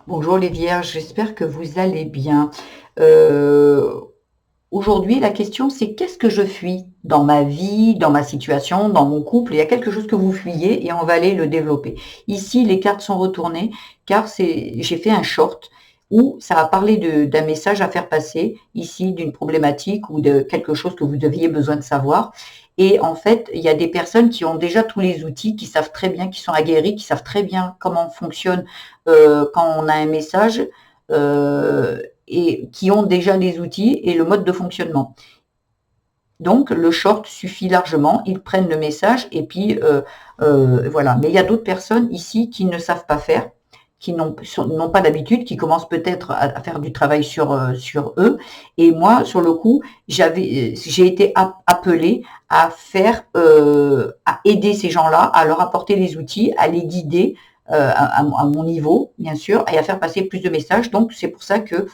Bonjour les vierges, j'espère que vous allez bien. Euh, Aujourd'hui, la question c'est qu'est-ce que je fuis dans ma vie, dans ma situation, dans mon couple? Il y a quelque chose que vous fuyez et on va aller le développer. Ici, les cartes sont retournées car j'ai fait un short où ça va parler d'un message à faire passer, ici d'une problématique ou de quelque chose que vous deviez besoin de savoir. Et en fait, il y a des personnes qui ont déjà tous les outils, qui savent très bien, qui sont aguerries, qui savent très bien comment fonctionne quand on a un message. Et qui ont déjà les outils et le mode de fonctionnement. Donc le short suffit largement, ils prennent le message et puis voilà. Mais il y a d'autres personnes ici qui ne savent pas faire, qui n'ont pas d'habitude, qui commencent peut-être à faire du travail sur eux. Et moi, sur le coup, j'ai été appelée à faire, à aider ces gens-là, à leur apporter les outils, à les guider à mon niveau, bien sûr, et à faire passer plus de messages. Donc c'est pour ça que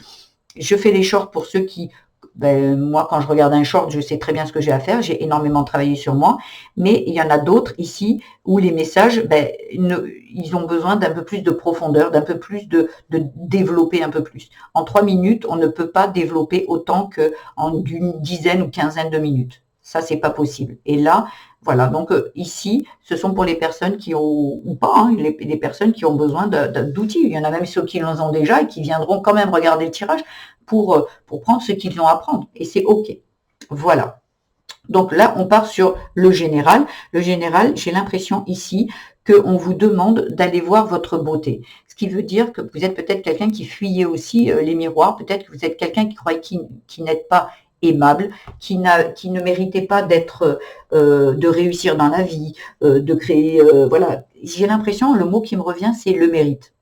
je fais les shorts pour ceux qui, moi, quand je regarde un short, je sais très bien ce que j'ai à faire. J'ai énormément travaillé sur moi. Mais il y en a d'autres ici où les messages, ils ont besoin d'un peu plus de profondeur, d'un peu plus de développer un peu plus. En 3 minutes, on ne peut pas développer autant qu'en une dizaine ou quinzaine de minutes. Ça, c'est pas possible. Et là, voilà. Donc ici, ce sont pour les personnes qui ont, ou pas, hein, les personnes qui ont besoin d'outils. Il y en a même ceux qui l'en ont déjà et qui viendront quand même regarder le tirage pour prendre ce qu'ils ont à prendre. Et c'est OK. Voilà. Donc là, on part sur le général. Le général, j'ai l'impression ici qu'on vous demande d'aller voir votre beauté. Ce qui veut dire que vous êtes peut-être quelqu'un qui fuyait aussi les miroirs. Peut-être que vous êtes quelqu'un qui croyait qui n'êtes pas aimable, qui ne méritait pas de réussir dans la vie, de créer. Voilà. J'ai l'impression, le mot qui me revient, c'est le mérite.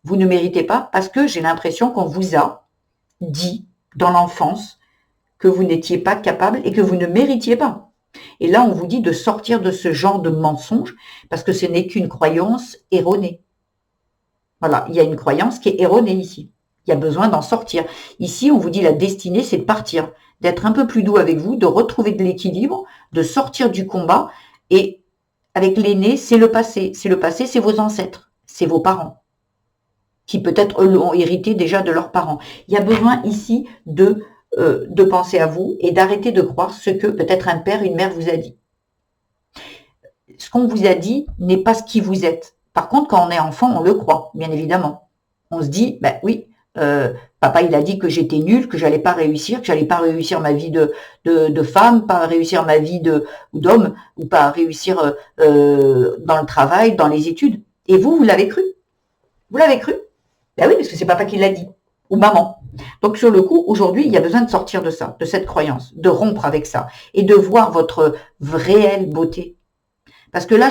Vous ne méritez pas parce que j'ai l'impression qu'on vous a dit dans l'enfance que vous n'étiez pas capable et que vous ne méritiez pas. Et là, on vous dit de sortir de ce genre de mensonge parce que ce n'est qu'une croyance erronée. Voilà, il y a une croyance qui est erronée ici. Il y a besoin d'en sortir. Ici, on vous dit la destinée, c'est de partir, d'être un peu plus doux avec vous, de retrouver de l'équilibre, de sortir du combat. Et avec l'aîné, c'est le passé. C'est le passé, c'est vos ancêtres, c'est vos parents, qui peut-être l'ont hérité déjà de leurs parents. Il y a besoin ici de penser à vous et d'arrêter de croire ce que peut-être un père, une mère vous a dit. Ce qu'on vous a dit n'est pas ce qui vous êtes. Par contre, quand on est enfant, on le croit, bien évidemment. On se dit, ben oui, papa il a dit que j'étais nulle, que j'allais pas réussir, que j'allais pas réussir ma vie de femme, pas réussir ma vie d'homme, ou pas réussir dans le travail, dans les études. Et vous l'avez cru. Vous l'avez cru. Ben oui, parce que c'est papa qui l'a dit, ou maman. Donc sur le coup, aujourd'hui, il y a besoin de sortir de ça, de cette croyance, de rompre avec ça, et de voir votre réelle beauté. Parce que là,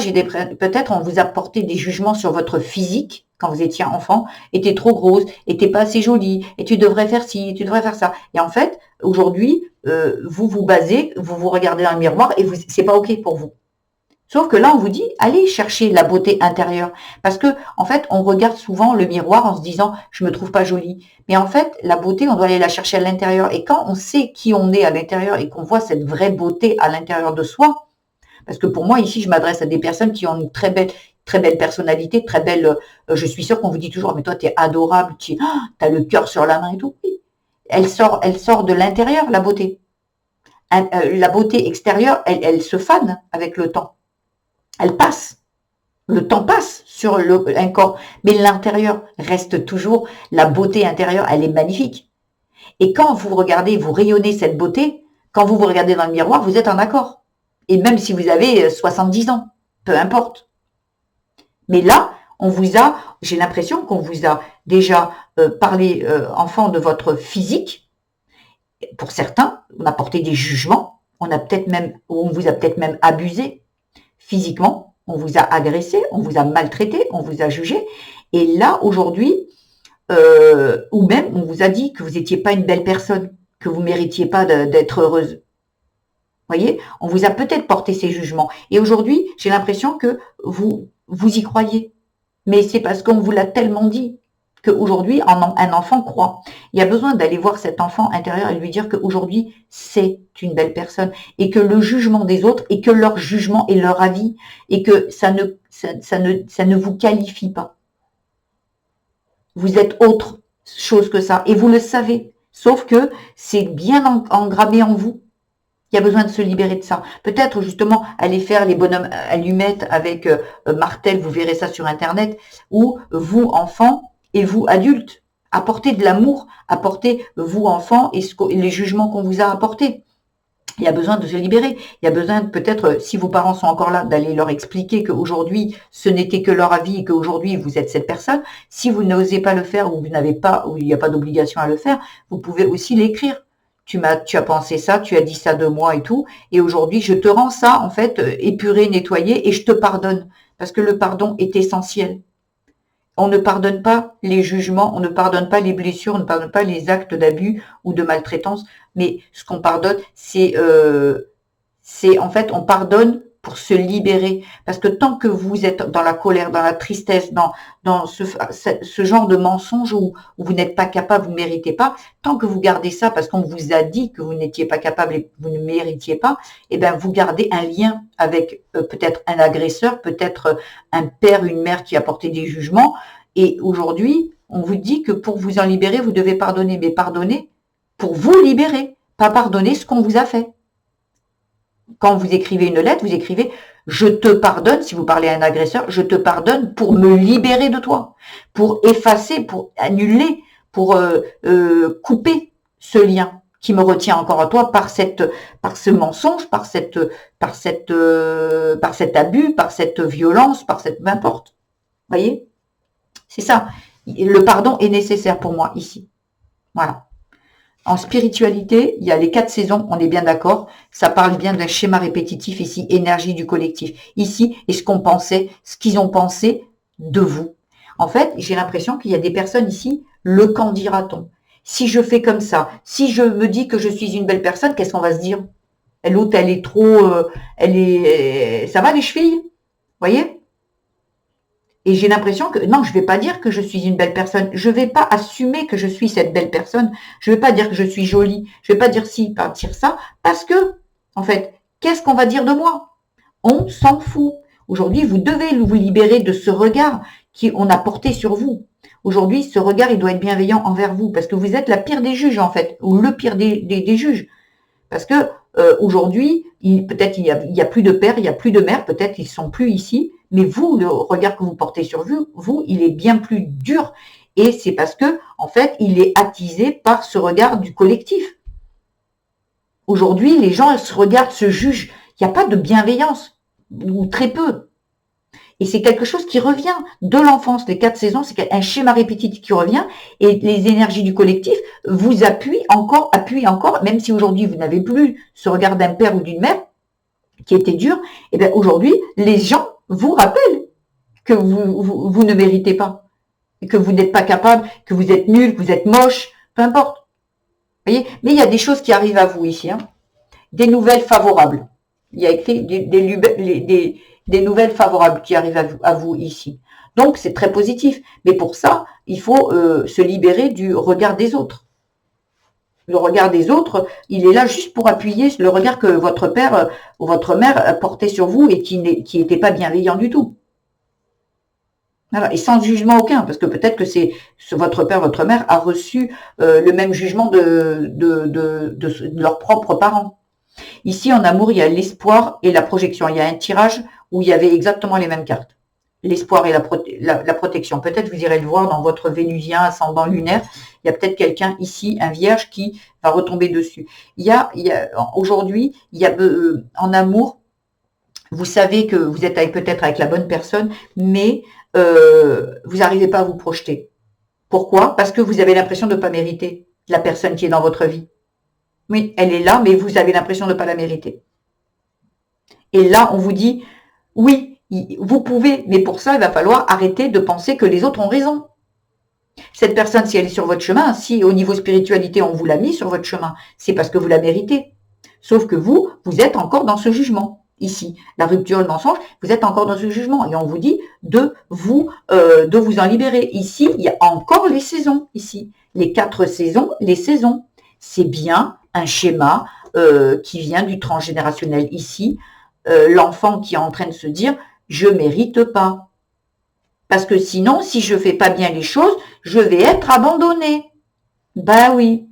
peut-être on vous a porté des jugements sur votre physique quand vous étiez enfant, et t'es trop grosse, et t'es pas assez jolie, et tu devrais faire ci, et tu devrais faire ça. Et en fait, aujourd'hui, vous vous basez, vous vous regardez dans le miroir, et c'est pas OK pour vous. Sauf que là, on vous dit, allez chercher la beauté intérieure. Parce que, en fait, on regarde souvent le miroir en se disant, je me trouve pas jolie. Mais en fait, la beauté, on doit aller la chercher à l'intérieur. Et quand on sait qui on est à l'intérieur et qu'on voit cette vraie beauté à l'intérieur de soi, parce que pour moi, ici, je m'adresse à des personnes qui ont une très belle personnalité, très belle, je suis sûre qu'on vous dit toujours, mais toi, tu es adorable, tu as le cœur sur la main et tout. Elle sort de l'intérieur, la beauté. La beauté extérieure, elle se fane avec le temps. Elle passe. Le temps passe sur un corps, mais l'intérieur reste toujours, la beauté intérieure, elle est magnifique. Et quand vous regardez, vous rayonnez cette beauté, quand vous vous regardez dans le miroir, vous êtes en accord. Et même si vous avez 70 ans, peu importe. Mais là, j'ai l'impression qu'on vous a déjà parlé, enfant, de votre physique. Pour certains, on a porté des jugements, on vous a peut-être même abusé physiquement, on vous a agressé, on vous a maltraité, on vous a jugé. Et là, aujourd'hui, ou même on vous a dit que vous n'étiez pas une belle personne, que vous ne méritiez pas d'être heureuse. Vous voyez, on vous a peut-être porté ces jugements. Et aujourd'hui, j'ai l'impression que vous y croyez. Mais c'est parce qu'on vous l'a tellement dit qu'aujourd'hui, un enfant croit. Il y a besoin d'aller voir cet enfant intérieur et lui dire qu'aujourd'hui, c'est une belle personne et que le jugement des autres et que leur jugement est leur avis et que ça ne vous qualifie pas. Vous êtes autre chose que ça. Et vous le savez. Sauf que c'est bien engrammé en vous. Il y a besoin de se libérer de ça. Peut-être justement aller faire les bonhommes allumettes avec Martel, vous verrez ça sur Internet, ou vous, enfants, et vous, adultes. Apportez de l'amour, apportez, vous, enfants, et les jugements qu'on vous a apportés. Il y a besoin de se libérer. Il y a besoin peut-être, si vos parents sont encore là, d'aller leur expliquer qu'aujourd'hui, ce n'était que leur avis et qu'aujourd'hui, vous êtes cette personne. Si vous n'osez pas le faire ou vous n'avez pas, ou il n'y a pas d'obligation à le faire, vous pouvez aussi l'écrire. Tu as pensé ça, tu as dit ça de moi et tout, et aujourd'hui, je te rends ça, en fait, épuré, nettoyé, et je te pardonne. Parce que le pardon est essentiel. On ne pardonne pas les jugements, on ne pardonne pas les blessures, on ne pardonne pas les actes d'abus ou de maltraitance, mais ce qu'on pardonne, c'est en fait, on pardonne pour se libérer. Parce que tant que vous êtes dans la colère, dans la tristesse, dans ce genre de mensonge où vous n'êtes pas capable, vous ne méritez pas, tant que vous gardez ça parce qu'on vous a dit que vous n'étiez pas capable et que vous ne méritiez pas, eh bien, vous gardez un lien avec peut-être un agresseur, peut-être un père, une mère qui a porté des jugements. Et aujourd'hui, on vous dit que pour vous en libérer, vous devez pardonner. Mais pardonner pour vous libérer, pas pardonner ce qu'on vous a fait. Quand vous écrivez une lettre, vous écrivez « Je te pardonne », si vous parlez à un agresseur, « Je te pardonne pour me libérer de toi », pour effacer, pour annuler, pour couper ce lien qui me retient encore à toi par ce mensonge, par cet abus, par cette violence, par cette n'importe. Vous voyez? C'est ça. Le pardon est nécessaire pour moi ici. Voilà. En spiritualité, il y a les 4 saisons, on est bien d'accord. Ça parle bien d'un schéma répétitif ici, énergie du collectif. Ici, et ce qu'ils ont pensé de vous. En fait, j'ai l'impression qu'il y a des personnes ici, le qu'en dira-t-on? Si je fais comme ça, si je me dis que je suis une belle personne, qu'est-ce qu'on va se dire? L'autre, elle est trop, ça va les chevilles? Vous voyez? Et j'ai l'impression que, non, je ne vais pas dire que je suis une belle personne. Je ne vais pas assumer que je suis cette belle personne. Je ne vais pas dire que je suis jolie. Je ne vais pas dire ci, pas dire ça. Parce que, en fait, qu'est-ce qu'on va dire de moi? On s'en fout. Aujourd'hui, vous devez vous libérer de ce regard qu'on a porté sur vous. Aujourd'hui, ce regard, il doit être bienveillant envers vous. Parce que vous êtes la pire des juges, en fait. Ou le pire des juges. Parce que aujourd'hui, peut-être il y a plus de père, il n'y a plus de mère. Peut-être ils ne sont plus ici. Mais vous, le regard que vous portez sur vous, il est bien plus dur. Et c'est parce que, en fait, il est attisé par ce regard du collectif. Aujourd'hui, les gens se regardent, se jugent. Il n'y a pas de bienveillance, ou très peu. Et c'est quelque chose qui revient de l'enfance. Les 4 saisons, c'est un schéma répétitif qui revient. Et les énergies du collectif vous appuient encore, même si aujourd'hui, vous n'avez plus ce regard d'un père ou d'une mère qui était dur. Et bien aujourd'hui, les gens vous rappelle que vous ne méritez pas, que vous n'êtes pas capable, que vous êtes nul, que vous êtes moche, peu importe. Vous voyez? Mais il y a des choses qui arrivent à vous ici, hein. Des nouvelles favorables. Il y a écrit des nouvelles favorables qui arrivent à vous ici. Donc, c'est très positif. Mais pour ça, il faut se libérer du regard des autres. Le regard des autres, il est là juste pour appuyer le regard que votre père ou votre mère portait sur vous et qui n'était pas bienveillant du tout. Voilà. Et sans jugement aucun, parce que peut-être que votre père, votre mère a reçu le même jugement de leurs propres parents. Ici, en amour, il y a l'espoir et la projection. Il y a un tirage où il y avait exactement les mêmes cartes. L'espoir et la protection. Peut-être vous irez le voir dans votre vénusien ascendant lunaire. Il y a peut-être quelqu'un ici, un vierge, qui va retomber dessus. Aujourd'hui, en amour, vous savez que vous êtes peut-être avec la bonne personne, mais vous n'arrivez pas à vous projeter. Pourquoi? Parce que vous avez l'impression de ne pas mériter la personne qui est dans votre vie. Oui, elle est là, mais vous avez l'impression de ne pas la mériter. Et là, on vous dit, oui, vous pouvez, mais pour ça, il va falloir arrêter de penser que les autres ont raison. Cette personne, si elle est sur votre chemin, si au niveau spiritualité, on vous l'a mis sur votre chemin, c'est parce que vous la méritez. Sauf que vous êtes encore dans ce jugement. Ici, la rupture, le mensonge, vous êtes encore dans ce jugement. Et on vous dit de vous en libérer. Ici, il y a encore les saisons. Ici, les 4 saisons, les saisons. C'est bien un schéma qui vient du transgénérationnel. Ici, l'enfant qui est en train de se dire « je mérite pas ». Parce que sinon, si je fais pas bien les choses, je vais être abandonnée. Ben oui.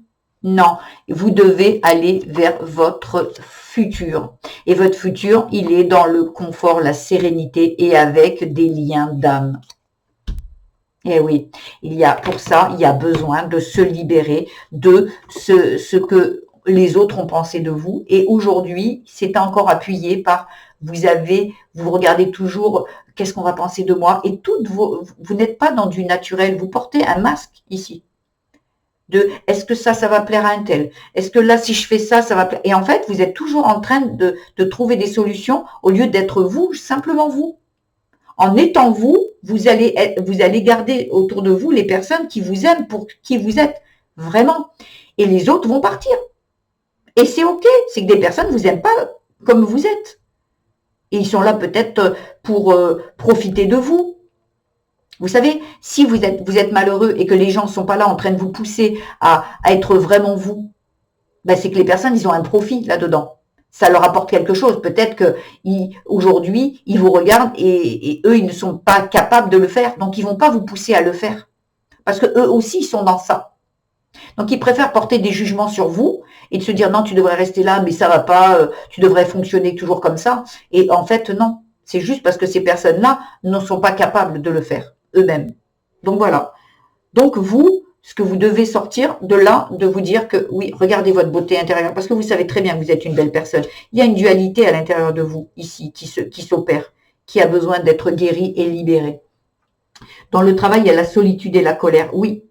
Non, vous devez aller vers votre futur. Et votre futur, il est dans le confort, la sérénité et avec des liens d'âme. Et oui, pour ça, il y a besoin de se libérer de ce que les autres ont pensé de vous. Et aujourd'hui, c'est encore appuyé par vous regardez toujours qu'est-ce qu'on va penser de moi. Et vous n'êtes pas dans du naturel, vous portez un masque ici. Est-ce que ça va plaire à un tel? Est-ce que là, si je fais ça, ça va plaire? Et en fait, vous êtes toujours en train de trouver des solutions au lieu d'être vous, simplement vous. En étant vous, vous allez garder autour de vous les personnes qui vous aiment pour qui vous êtes vraiment. Et les autres vont partir. Et c'est OK, c'est que des personnes ne vous aiment pas comme vous êtes. Et ils sont là peut-être pour profiter de vous. Vous savez, si vous êtes malheureux et que les gens ne sont pas là en train de vous pousser à être vraiment vous, ben c'est que les personnes, ils ont un profit là-dedans. Ça leur apporte quelque chose. Peut-être que aujourd'hui, ils vous regardent et eux, ils ne sont pas capables de le faire. Donc, ils vont pas vous pousser à le faire. Parce que eux aussi, ils sont dans ça. Donc, ils préfèrent porter des jugements sur vous et de se dire non, tu devrais rester là, mais ça va pas, tu devrais fonctionner toujours comme ça. Et en fait, non. C'est juste parce que ces personnes-là ne sont pas capables de le faire eux-mêmes. Donc, voilà. Donc, vous, ce que vous devez sortir de là, de vous dire que oui, regardez votre beauté intérieure, parce que vous savez très bien que vous êtes une belle personne. Il y a une dualité à l'intérieur de vous, ici, qui s'opère, qui a besoin d'être guérie et libérée. Dans le travail, il y a la solitude et la colère. Oui,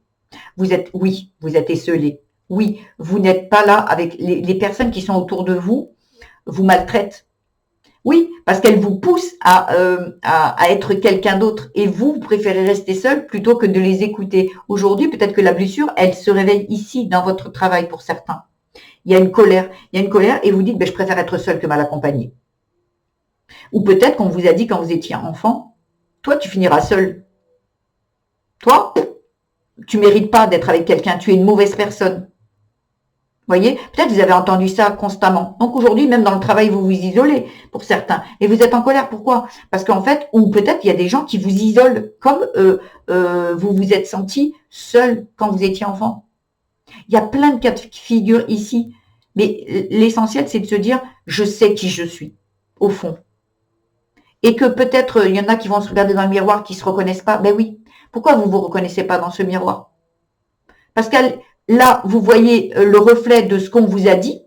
vous êtes esseulé. Oui, vous n'êtes pas là avec les personnes qui sont autour de vous, vous maltraitent. Oui, parce qu'elle vous pousse à être quelqu'un d'autre. Et vous préférez rester seul plutôt que de les écouter. Aujourd'hui, peut-être que la blessure, elle se réveille ici, dans votre travail pour certains. Il y a une colère. Et vous dites, je préfère être seul que mal accompagné. Ou peut-être qu'on vous a dit quand vous étiez enfant, toi, tu finiras seul. Toi, tu mérites pas d'être avec quelqu'un. Tu es une mauvaise personne. Voyez, peut-être vous avez entendu ça constamment. Donc aujourd'hui, même dans le travail, vous vous isolez pour certains. Et vous êtes en colère. Pourquoi? Parce qu'en fait, ou peut-être il y a des gens qui vous isolent, comme vous vous êtes senti seul quand vous étiez enfant. Il y a plein de cas de figure ici. Mais l'essentiel, c'est de se dire, je sais qui je suis, au fond. Et que peut-être, il y en a qui vont se regarder dans le miroir, qui ne se reconnaissent pas. Ben oui. Pourquoi vous ne vous reconnaissez pas dans ce miroir? Parce que là, vous voyez le reflet de ce qu'on vous a dit,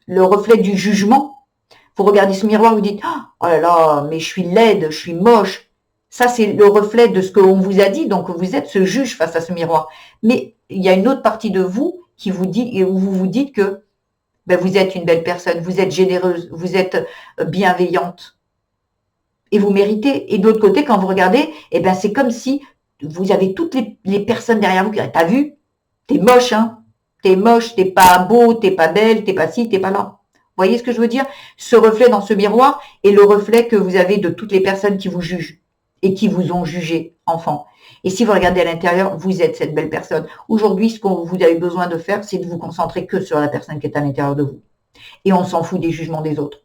le reflet du jugement. Vous regardez ce miroir, vous dites « Oh là là, mais je suis laide, je suis moche ». Ça, c'est le reflet de ce qu'on vous a dit, donc vous êtes ce juge face à ce miroir. Mais il y a une autre partie de vous qui vous dit, où vous vous dites que vous êtes une belle personne, vous êtes généreuse, vous êtes bienveillante. Et vous méritez. Et de l'autre côté, quand vous regardez, c'est comme si vous avez toutes les personnes derrière vous qui disent « T'as vu ? T'es moche, hein ? T'es moche, t'es pas beau, t'es pas belle, t'es pas ci, t'es pas là. » Vous voyez ce que je veux dire? Ce reflet dans ce miroir est le reflet que vous avez de toutes les personnes qui vous jugent et qui vous ont jugé, enfant. Et si vous regardez à l'intérieur, vous êtes cette belle personne. Aujourd'hui, ce que vous avez besoin de faire, c'est de vous concentrer que sur la personne qui est à l'intérieur de vous. Et on s'en fout des jugements des autres.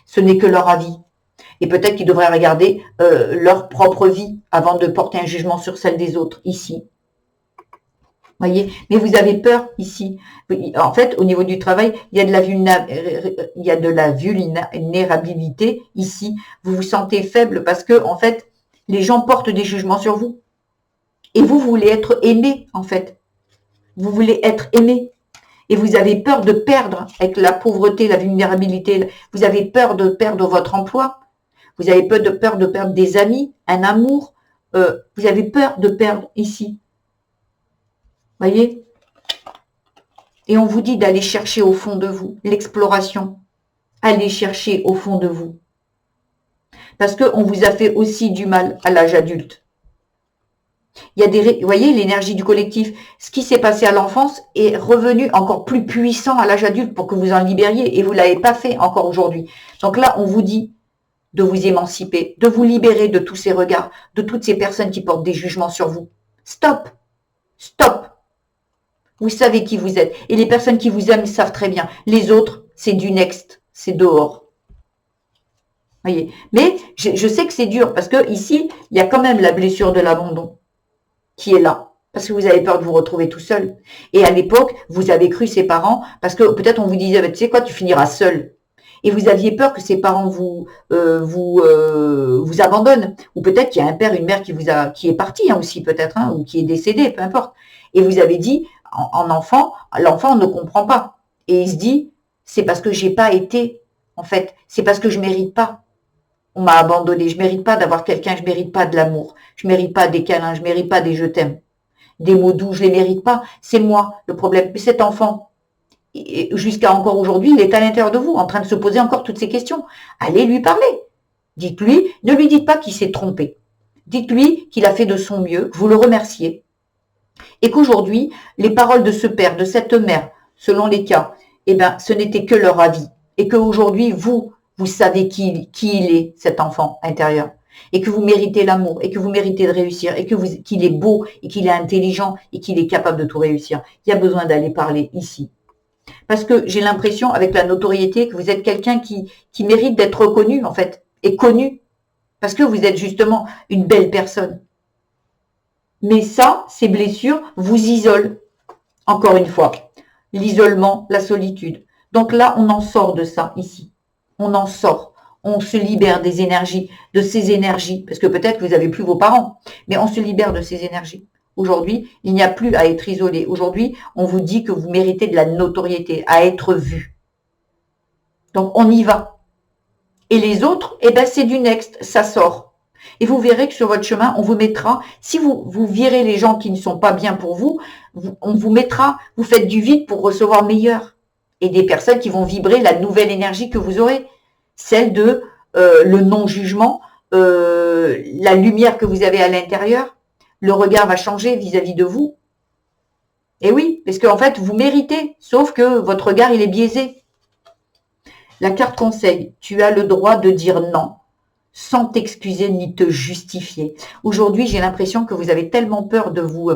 Ce n'est que leur avis. Et peut-être qu'ils devraient regarder leur propre vie avant de porter un jugement sur celle des autres, ici. Voyez, mais vous avez peur ici. En fait, au niveau du travail, il y a de la vulnérabilité ici. Vous vous sentez faible parce que, en fait, les gens portent des jugements sur vous. Et vous voulez être aimé, en fait. Vous voulez être aimé. Et vous avez peur de perdre avec la pauvreté, la vulnérabilité. Vous avez peur de perdre votre emploi. Vous avez peur de perdre des amis, un amour. Vous avez peur de perdre ici. Voyez? Et on vous dit d'aller chercher au fond de vous, l'exploration. Allez chercher au fond de vous. Parce qu'on vous a fait aussi du mal à l'âge adulte. Il y a vous voyez, l'énergie du collectif. Ce qui s'est passé à l'enfance est revenu encore plus puissant à l'âge adulte pour que vous en libériez. Et vous ne l'avez pas fait encore aujourd'hui. Donc là, on vous dit de vous émanciper, de vous libérer de tous ces regards, de toutes ces personnes qui portent des jugements sur vous. Stop! Stop! Vous savez qui vous êtes. Et les personnes qui vous aiment savent très bien. Les autres, c'est du next. C'est dehors. Voyez. Mais je sais que c'est dur parce que ici, il y a quand même la blessure de l'abandon qui est là. Parce que vous avez peur de vous retrouver tout seul. Et à l'époque, vous avez cru ses parents parce que peut-être on vous disait, bah, tu sais quoi, tu finiras seul. Et vous aviez peur que ses parents vous abandonnent. Ou peut-être qu'il y a un père, une mère qui est parti hein, aussi peut-être, hein, ou qui est décédé, peu importe. Et vous avez dit, en enfant, l'enfant ne comprend pas. Et il se dit, c'est parce que j'ai pas été, en fait, c'est parce que je mérite pas. On m'a abandonné. Je mérite pas d'avoir quelqu'un, je mérite pas de l'amour. Je mérite pas des câlins, je mérite pas des je t'aime. Des mots doux, je les mérite pas. C'est moi le problème. Mais cet enfant, jusqu'à encore aujourd'hui, il est à l'intérieur de vous, en train de se poser encore toutes ces questions. Allez lui parler. Dites-lui, ne lui dites pas qu'il s'est trompé. Dites-lui qu'il a fait de son mieux, que vous le remerciez. Et qu'aujourd'hui, les paroles de ce père, de cette mère, selon les cas, eh ben, ce n'était que leur avis. Et qu'aujourd'hui, vous savez qui il est, cet enfant intérieur. Et que vous méritez l'amour, et que vous méritez de réussir, et qu'il est beau, et qu'il est intelligent, et qu'il est capable de tout réussir. Il y a besoin d'aller parler ici. Parce que j'ai l'impression, avec la notoriété, que vous êtes quelqu'un qui mérite d'être reconnu, en fait, et connu. Parce que vous êtes justement une belle personne. Mais ça, ces blessures vous isolent. Encore une fois, l'isolement, la solitude. Donc là, on en sort de ça ici. On en sort. On se libère des énergies, de ces énergies, parce que peut-être que vous n'avez plus vos parents, mais on se libère de ces énergies. Aujourd'hui, il n'y a plus à être isolé. Aujourd'hui, on vous dit que vous méritez de la notoriété, à être vu. Donc, on y va. Et les autres, eh ben, c'est du next, ça sort. Et vous verrez que sur votre chemin, on vous mettra, si vous virez les gens qui ne sont pas bien pour vous, on vous mettra, vous faites du vide pour recevoir meilleur. Et des personnes qui vont vibrer la nouvelle énergie que vous aurez, celle de le non-jugement, la lumière que vous avez à l'intérieur, le regard va changer vis-à-vis de vous. Et oui, parce qu'en fait, vous méritez, sauf que votre regard, il est biaisé. La carte conseil, tu as le droit de dire non, sans t'excuser ni te justifier. Aujourd'hui, j'ai l'impression que vous avez tellement peur de vous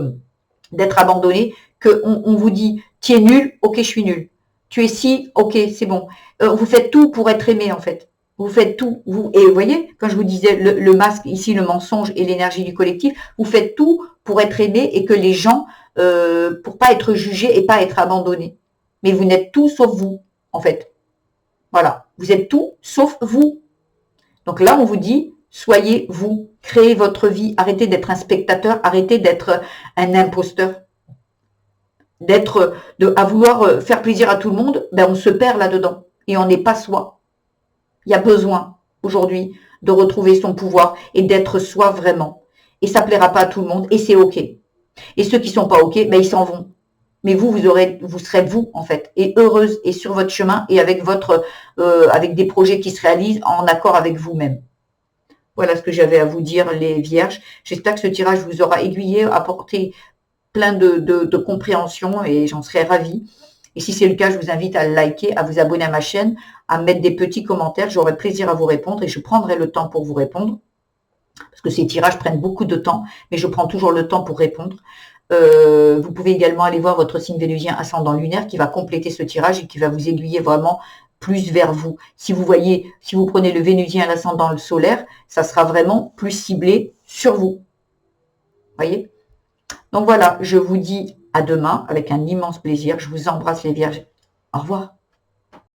d'être abandonné qu'on vous dit tu es nul, ok, je suis nul. Tu es si, ok, c'est bon. Vous faites tout pour être aimé en fait. Vous faites tout. Et vous voyez, quand je vous disais le masque, ici le mensonge et l'énergie du collectif, vous faites tout pour être aimé et que les gens, pour pas être jugés et pas être abandonnés. Mais vous n'êtes tout sauf vous, en fait. Voilà. Vous êtes tout sauf vous. Donc là, on vous dit, soyez vous, créez votre vie, arrêtez d'être un spectateur, arrêtez d'être un imposteur, à vouloir faire plaisir à tout le monde, ben on se perd là-dedans et on n'est pas soi. Il y a besoin aujourd'hui de retrouver son pouvoir et d'être soi vraiment. Et ça plaira pas à tout le monde et c'est ok. Et ceux qui sont pas ok, ben ils s'en vont. Mais vous serez vous en fait, et heureuse et sur votre chemin et avec avec des projets qui se réalisent en accord avec vous-même. Voilà ce que j'avais à vous dire, les vierges. J'espère que ce tirage vous aura aiguillé, apporté plein de compréhension et j'en serais ravie. Et si c'est le cas, je vous invite à liker, à vous abonner à ma chaîne, à mettre des petits commentaires. J'aurai plaisir à vous répondre et je prendrai le temps pour vous répondre. Parce que ces tirages prennent beaucoup de temps, mais je prends toujours le temps pour répondre. Vous pouvez également aller voir votre signe vénusien ascendant lunaire qui va compléter ce tirage et qui va vous aiguiller vraiment plus vers vous. Si vous prenez le vénusien à l'ascendant le solaire, ça sera vraiment plus ciblé sur vous. Voyez? Donc voilà, je vous dis à demain avec un immense plaisir. Je vous embrasse les vierges. Au revoir.